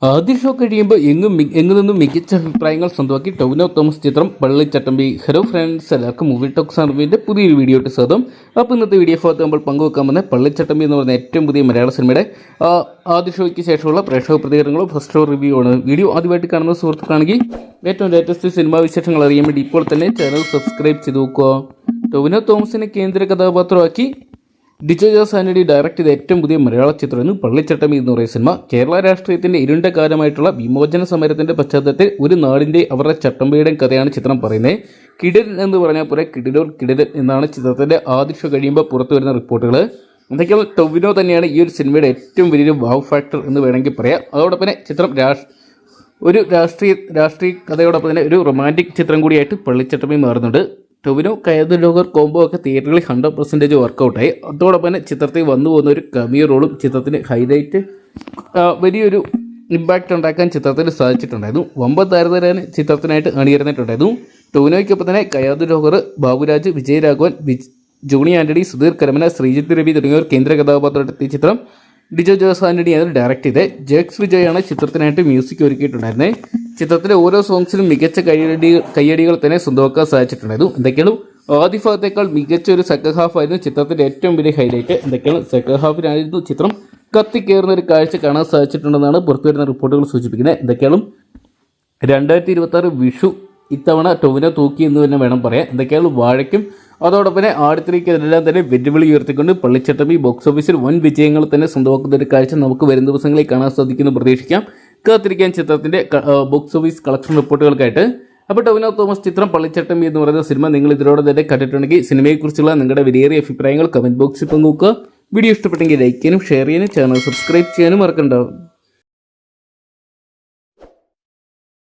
ആദ്യ ഷോ കഴിയുമ്പോൾ എങ്ങു നിന്നും മികച്ച അഭിപ്രായങ്ങൾ സ്വന്തമാക്കി ടൊവിനോ തോമസ് ചിത്രം പള്ളിച്ചട്ടമ്പി. ഹലോ ഫ്രണ്ട്സ്, എല്ലാവർക്കും മൂവി ടോക്സ് അറിവിൻ്റെ പുതിയൊരു വീഡിയോ ഇട്ട് സ്വാഗതം. അപ്പോൾ ഇന്നത്തെ വീഡിയോ ഭാഗത്ത് നമ്മൾ പങ്കുവെക്കാൻ വന്ന പള്ളിച്ചട്ടമ്പി എന്ന് പറയുന്ന ഏറ്റവും പുതിയ മലയാള സിനിമയുടെ ആദ്യ ഷോയ്ക്ക് ശേഷമുള്ള പ്രേക്ഷക പ്രതികരണങ്ങളും ഫസ്റ്റ് ഷോ റിവ്യൂ ആണ്. വീഡിയോ ആദ്യമായിട്ട് കാണുന്ന സുഹൃത്തുക്കാണെങ്കിൽ ഏറ്റവും ലേറ്റസ്റ്റ് സിനിമാ വിശേഷങ്ങൾ അറിയാൻ വേണ്ടി ഇപ്പോൾ തന്നെ ചാനൽ സബ്സ്ക്രൈബ് ചെയ്ത് നോക്കുക. ടൊവിനോ തോമസിനെ കേന്ദ്ര കഥാപാത്രമാക്കി ഡിജോ ജോസ് ആന്റണി ഡയറക്ട് ചെയ്ത ഏറ്റവും പുതിയ മലയാള ചിത്രമായിരുന്നു പള്ളിച്ചട്ടമ്പി എന്ന് പറയുന്ന സിനിമ. കേരള രാഷ്ട്രീയത്തിന്റെ ഇരുണ്ട കാലമായിട്ടുള്ള വിമോചന സമരത്തിന്റെ പശ്ചാത്തലത്തിൽ ഒരു നാടിന്റെ അവരുടെ ചട്ടമ്പിയുടെയും കഥയാണ് ചിത്രം പറയുന്നത്. കിടിലൻ എന്ന് പറഞ്ഞാൽ പോലെ കിടിലൻ എന്നാണ് ചിത്രത്തിന്റെ ആദ്യ ഷോ കഴിയുമ്പോൾ പുറത്തു വരുന്ന റിപ്പോർട്ടുകൾ. എന്തൊക്കെയാണ് ടൊവിനോ തന്നെയാണ് ഈ ഒരു സിനിമയുടെ ഏറ്റവും വലിയൊരു വാവ് ഫാക്ടർ എന്ന് വേണമെങ്കിൽ പറയാം. അതോടൊപ്പം തന്നെ ചിത്രം ഒരു രാഷ്ട്രീയ കഥയോടൊപ്പം തന്നെ ഒരു റൊമാൻറ്റിക് ചിത്രം കൂടിയായിട്ട് പള്ളിച്ചട്ടമ്പി മാറുന്നുണ്ട്. ടൊവിനോ കയർ ലോകർ കോംബോ ഒക്കെ തിയേറ്ററിൽ 100% വർക്കൗട്ടായി. അതോടൊപ്പം തന്നെ ചിത്രത്തിൽ വന്നു പോകുന്ന ഒരു കമിയോ റോളും ചിത്രത്തിന് ഹൈലൈറ്റ് വലിയൊരു ഇമ്പാക്റ്റ് ഉണ്ടാക്കാൻ ചിത്രത്തിന് സാധിച്ചിട്ടുണ്ടായിരുന്നു. വമ്പൻ താരതരാൻ ചിത്രത്തിനായിട്ട് അണിയറന്നിട്ടുണ്ടായിരുന്നു. ടൊവിനോയ്ക്കൊപ്പം തന്നെ കയാദു ലോകർ, ബാബുരാജ്, വിജയരാഘവൻ, ജോണി ആന്റണി, സുധീർ കരമന, ശ്രീജിത്ത് രവി തുടങ്ങിയവർ കേന്ദ്ര കഥാപാത്രമെത്തിയ ചിത്രം ഡിജോ ജോസ് ആന്റണിയാണ് ഡയറക്ട് ചെയ്തത്. ജെക്സ് വിജയാണ് ചിത്രത്തിനായിട്ട് മ്യൂസിക് ഒരുക്കിയിട്ടുണ്ടായിരുന്നത്. ചിത്രത്തിലെ ഓരോ സോങ്സിലും മികച്ച കയ്യടികൾ തന്നെ സ്വന്തമാക്കാൻ സാധിച്ചിട്ടുണ്ടായിരുന്നു. എന്തൊക്കെയാണ് ആദ്യ ഭാഗത്തേക്കാൾ മികച്ച ഒരു സെക്കൻഡ് ഹാഫ് ആയിരുന്നു ചിത്രത്തിന്റെ ഏറ്റവും വലിയ ഹൈലൈറ്റ്. എന്തൊക്കെയാണ് സെക്കൻഡ് ഹാഫിനായിരുന്നു ചിത്രം കത്തിക്കയറുന്ന ഒരു കാഴ്ച കാണാൻ സാധിച്ചിട്ടുണ്ടെന്നാണ് പുറത്തുവരുന്ന റിപ്പോർട്ടുകൾ സൂചിപ്പിക്കുന്നത്. എന്തൊക്കെയാണ് 2026 വിഷു ഇത്തവണ ടൊവിനോ തൂക്കി എന്ന് തന്നെ വേണം പറയാം. എന്തൊക്കെയാണ് വാഴയ്ക്കും അതോടൊപ്പം തന്നെ ആടുത്തിരിക്കെല്ലാം തന്നെ വെല്ലുവിളി ഉയർത്തിക്കൊണ്ട് പള്ളിച്ചട്ടമ്പി ബോക്സ് ഓഫീസിൽ വൻ വിജയങ്ങൾ തന്നെ സ്വന്തമാക്കുന്ന ഒരു കാഴ്ച നമുക്ക് വരും ദിവസങ്ങളിൽ കാണാൻ സാധിക്കുമെന്ന് പ്രതീക്ഷിക്കാം. കാത്തിരിക്കാൻ ചിത്രത്തിന്റെ ബോക്സ് ഓഫീസ് കളക്ഷൻ റിപ്പോർട്ടുകൾക്കായിട്ട്. അപ്പോൾ ടൊവിനോ തോമസ് ചിത്രം പള്ളിച്ചട്ടമ്പി എന്ന് പറയുന്ന സിനിമ നിങ്ങൾ ഇതിലൂടെ തന്നെ കണ്ടിട്ടുണ്ടെങ്കിൽ സിനിമയെക്കുറിച്ചുള്ള നിങ്ങളുടെ വിലയേറിയ അഭിപ്രായങ്ങൾ കമന്റ് ബോക്സിൽ പങ്കുവെക്കുക. വീഡിയോ ഇഷ്ടപ്പെട്ടെങ്കിൽ ലൈക്ക് ചെയ്യാനും ഷെയർ ചെയ്യാനും ചാനൽ സബ്സ്ക്രൈബ് ചെയ്യാനും മറക്കണ്ട.